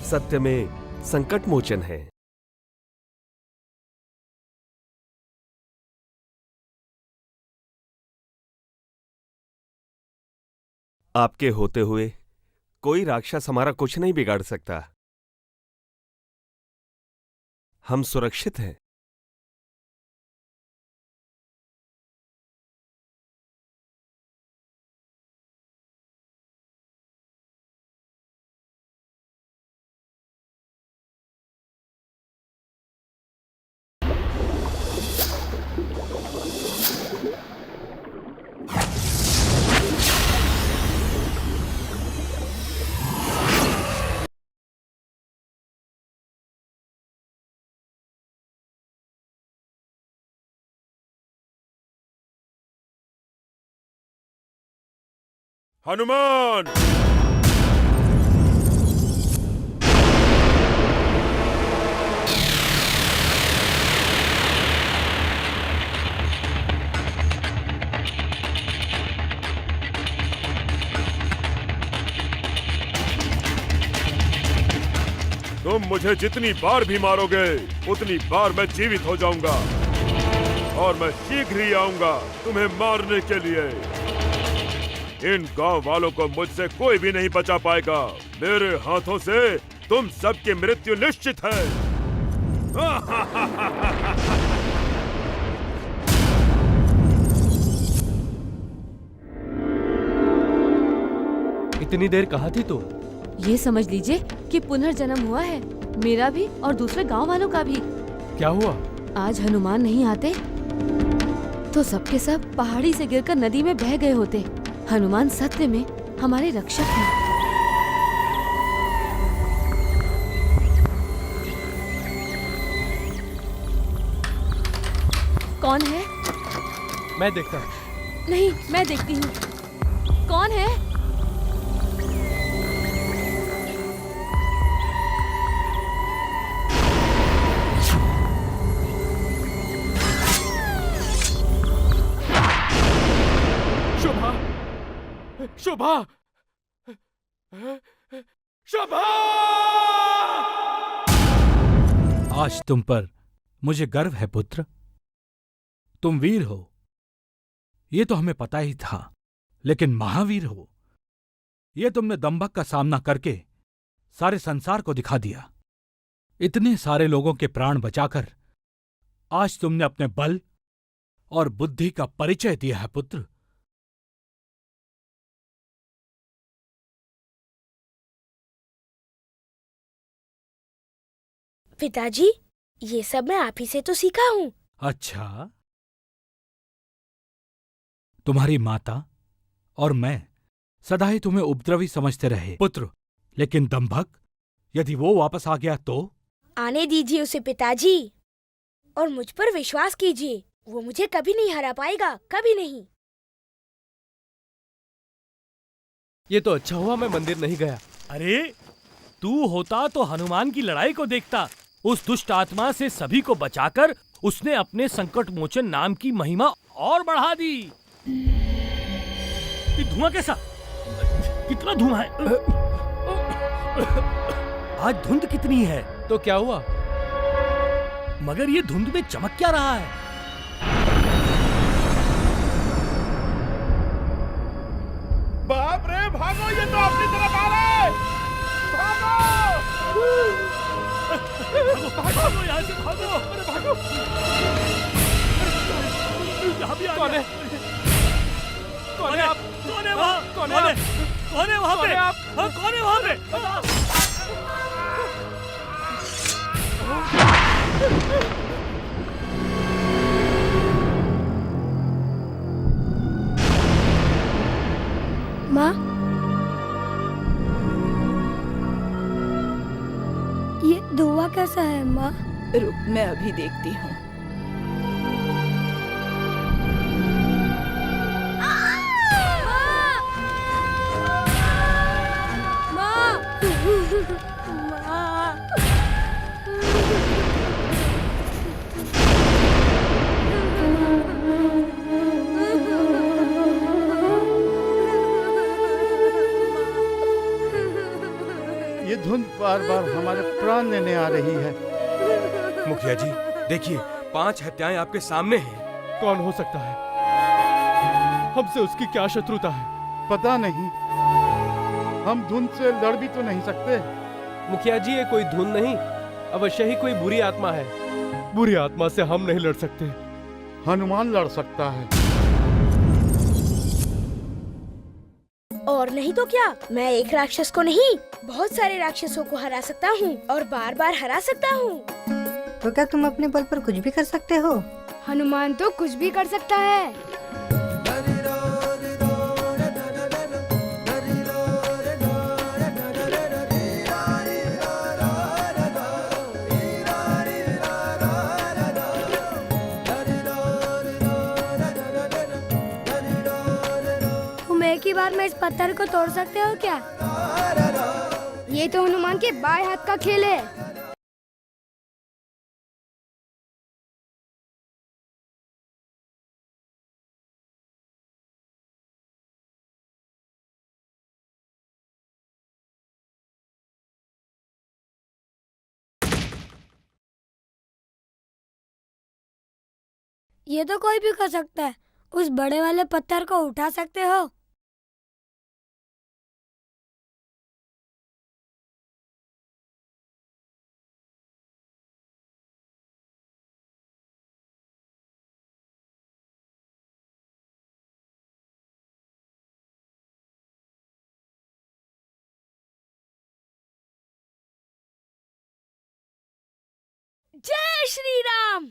सत्य में संकट मोचन है। आपके होते हुए कोई राक्षस हमारा कुछ नहीं बिगाड़ सकता। हम सुरक्षित हैं। हनुमान! तुम मुझे जितनी बार भी मारोगे उतनी बार मैं जीवित हो जाऊंगा और मैं शीघ्र ही आऊंगा तुम्हें मारने के लिए। इन गांव वालों को मुझसे कोई भी नहीं बचा पाएगा। मेरे हाथों से तुम सबकी मृत्यु निश्चित है। इतनी देर कहाँ थी तू? ये समझ लीजिए कि पुनर्जन्म हुआ है, मेरा भी और दूसरे गांव वालों का भी। क्या हुआ? आज हनुमान नहीं आते तो सबके सब पहाड़ी से गिरकर नदी में बह गए होते। हनुमान सत्य में हमारे रक्षक हैं। कौन है? मैं देखता हूँ। नहीं, मैं देखती हूँ। कौन है? शोभा! शोभा! शोभा! आज तुम पर मुझे गर्व है पुत्र। तुम वीर हो, ये तो हमें पता ही था, लेकिन महावीर हो, ये तुमने दंभक का सामना करके सारे संसार को दिखा दिया। इतने सारे लोगों के प्राण बचाकर आज तुमने अपने बल और बुद्धि का परिचय दिया है पुत्र। पिताजी, ये सब मैं आप ही से तो सीखा हूँ। अच्छा, तुम्हारी माता और मैं सदा ही तुम्हें उपद्रवी समझते रहे पुत्र, लेकिन दंभक यदि वो वापस आ गया तो? आने दीजिए उसे पिताजी, और मुझ पर विश्वास कीजिए, वो मुझे कभी नहीं हरा पाएगा, कभी नहीं। ये तो अच्छा हुआ मैं मंदिर नहीं गया। अरे, तू होता तो हनुमान की लड़ाई को देखता। उस दुष्ट आत्मा से सभी को बचाकर उसने अपने संकट मोचन नाम की महिमा और बढ़ा दी। ये धुआं कैसा? कितना धुआं है? आज धुंध कितनी है? तो क्या हुआ? मगर ये धुंध में चमक क्या रहा है? बाप रे, भागो! ये तो अपनी तरफ आ रहा है। भागो! भागो यहाँ से, भागो! अरे भागो! यहाँ भी आ कौन है? कौन है आप? कौन है वहाँ? कौन है आप? कौन है वहाँ कौन पे? है आप? हाँ, कौन है वहाँ पे? माँ, ये धुआं कैसा है माँ? रुक, मैं अभी देखती हूँ। धुंध बार बार हमारे प्राण लेने आ रही है। मुखिया जी देखिए, 5 हत्याएं आपके सामने हैं। कौन हो सकता है? हमसे उसकी क्या शत्रुता है? पता नहीं, हम धुंध से लड़ भी तो नहीं सकते। मुखिया जी, ये कोई धुन नहीं, अवश्य ही कोई बुरी आत्मा है। बुरी आत्मा से हम नहीं लड़ सकते। हनुमान लड़ सकता है। और नहीं तो क्या, मैं एक राक्षस को नहीं, बहुत सारे राक्षसों को हरा सकता हूँ और बार बार हरा सकता हूँ। तो क्या तुम अपने बल पर कुछ भी कर सकते हो? हनुमान तो कुछ भी कर सकता है। तुम एक ही बार में इस पत्थर को तोड़ सकते हो क्या? ये तो हनुमान के बाएं हाथ का खेल है। ये तो कोई भी कर सकता है। उस बड़े वाले पत्थर को उठा सकते हो? जय श्री राम।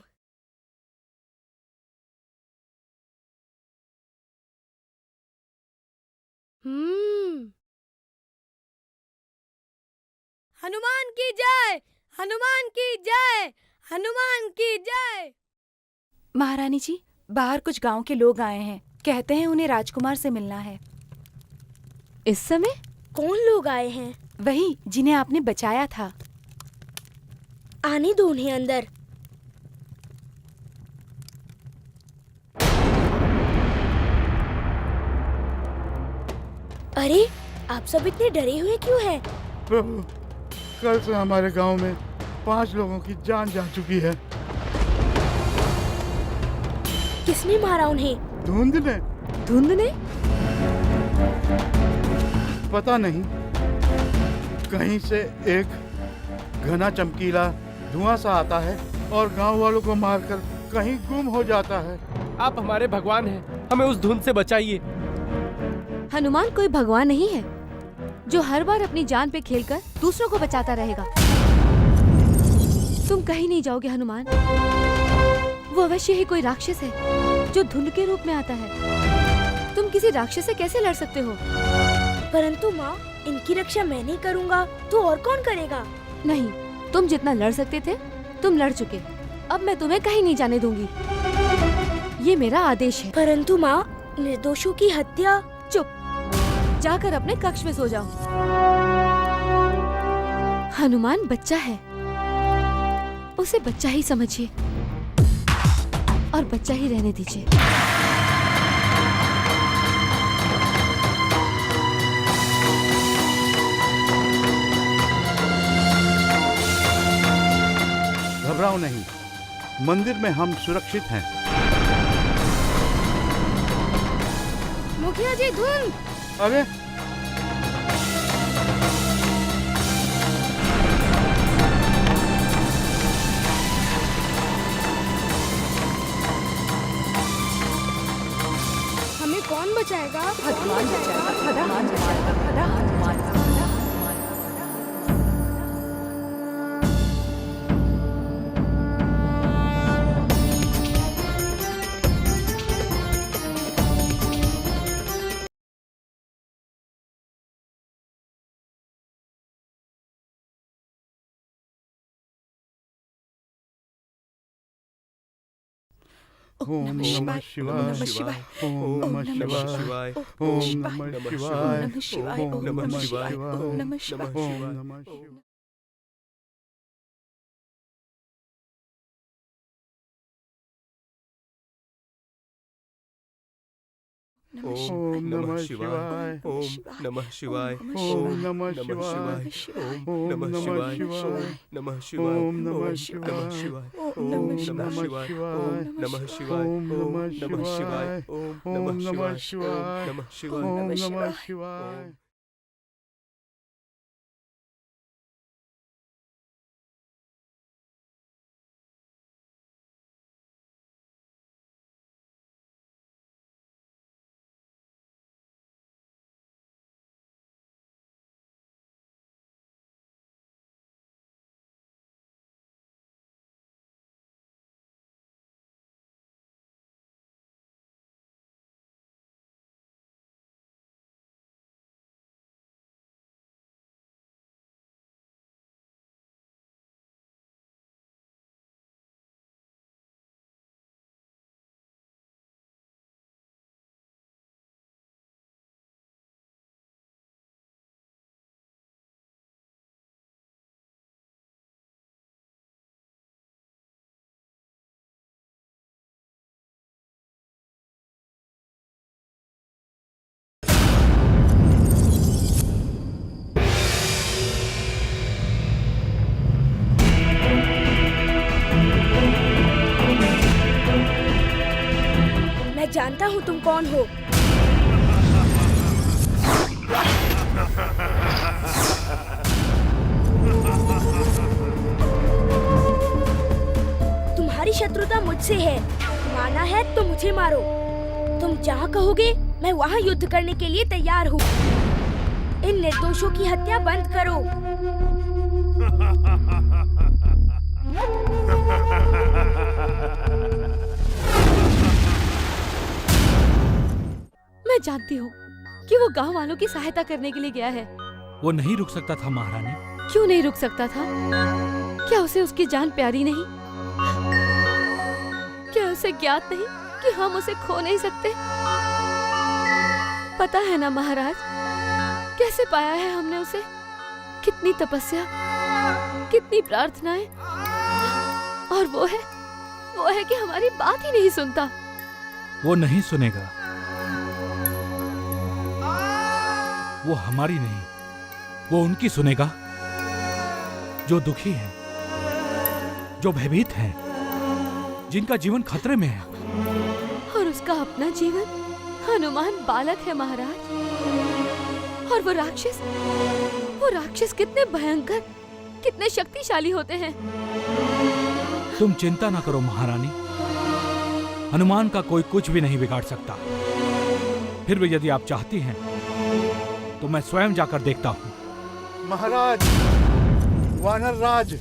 हनुमान की जय, हनुमान की जय, हनुमान की जय। महारानी जी, बाहर कुछ गांव के लोग आए हैं, कहते हैं उन्हें राजकुमार से मिलना है। इस समय? कौन लोग आए हैं? वही जिन्हें आपने बचाया था। आने दो उन्हें अंदर। अरे, आप सब इतने डरे हुए क्यों हैं? प्रभु, कल से हमारे गांव में 5 लोगों की जान जा चुकी है। किसने मारा उन्हें? धुंध ने। धुंध ने? पता नहीं, कहीं से एक घना चमकीला धुआं सा आता है और गांव वालों को मारकर कहीं गुम हो जाता है। आप हमारे भगवान हैं, हमें उस धुन से बचाइए। हनुमान कोई भगवान नहीं है जो हर बार अपनी जान पे खेलकर दूसरों को बचाता रहेगा। तुम कहीं नहीं जाओगे हनुमान। वो अवश्य ही कोई राक्षस है जो धुंध के रूप में आता है। तुम किसी राक्षस से कैसे लड़ सकते हो? परंतु माँ, इनकी रक्षा मैं नहीं करूँगा तो और कौन करेगा? नहीं, तुम जितना लड़ सकते थे तुम लड़ चुके। अब मैं तुम्हें कहीं नहीं जाने दूंगी। ये मेरा आदेश है। परंतु माँ, निर्दोषों की हत्या। चुप, जाकर अपने कक्ष में सो जाओ। हनुमान बच्चा है, उसे बच्चा ही समझिए और बच्चा ही रहने दीजिए। घबराओ नहीं, मंदिर में हम सुरक्षित हैं। मुखिया जी, धुन। अरे, हमें कौन बचाएगा? भगवान बचाएगा, भगवान बचाएगा, भगवान बचाएगा। ओम नमः शिवाय, ओम नमः शिवाय, ओम नमः शिवाय, नमः शिवाय, ओम नमः शिवाय, ओम नमः शिवाय, ओम नमः शिवाय। ओम नमः शिवाय। ओम नमः शिवाय। ओम नमः शिवाय। ओम नमः शिवाय। नमः शिवाय। ओम नमः नमः शिवाय। शिवाय। ओम नमः शिवाय। ओम नमः शिवाय। ओम नमः नमः शिवाय। शिवाय। ओम ओम नमः नमः शिवाय। शिवाय। नमः शिवाय। ओम नमः शिवाय। मैं जानता हूँ तुम कौन हो। तुम्हारी शत्रुता मुझसे है, माना है तो मुझे मारो। तुम जहाँ कहोगे मैं वहाँ युद्ध करने के लिए तैयार हूँ। इन निर्दोषों की हत्या बंद करो। मैं जानती हूँ कि वो गांव वालों की सहायता करने के लिए गया है। वो नहीं रुक सकता था महारानी। क्यों नहीं रुक सकता था? क्या उसे उसकी जान प्यारी नहीं? क्या उसे ज्ञात नहीं कि हम उसे खो नहीं सकते? पता है ना महाराज, कैसे पाया है हमने उसे? कितनी तपस्या, कितनी प्रार्थनाएं, और वो है कि हमारी बात ही नहीं सुनता। वो नहीं सुनेगा। वो हमारी नहीं, वो उनकी सुनेगा जो दुखी हैं, जो भयभीत हैं, जिनका जीवन खतरे में है। और उसका अपना जीवन हनुमान बालक है महाराज। और वो राक्षस कितने भयंकर, कितने शक्तिशाली होते हैं। तुम चिंता ना करो महारानी, हनुमान का कोई कुछ भी नहीं बिगाड़ सकता। फिर भी यदि आप चाहती हैं तो मैं स्वयं जाकर देखता हूँ। महाराज, वानर राज,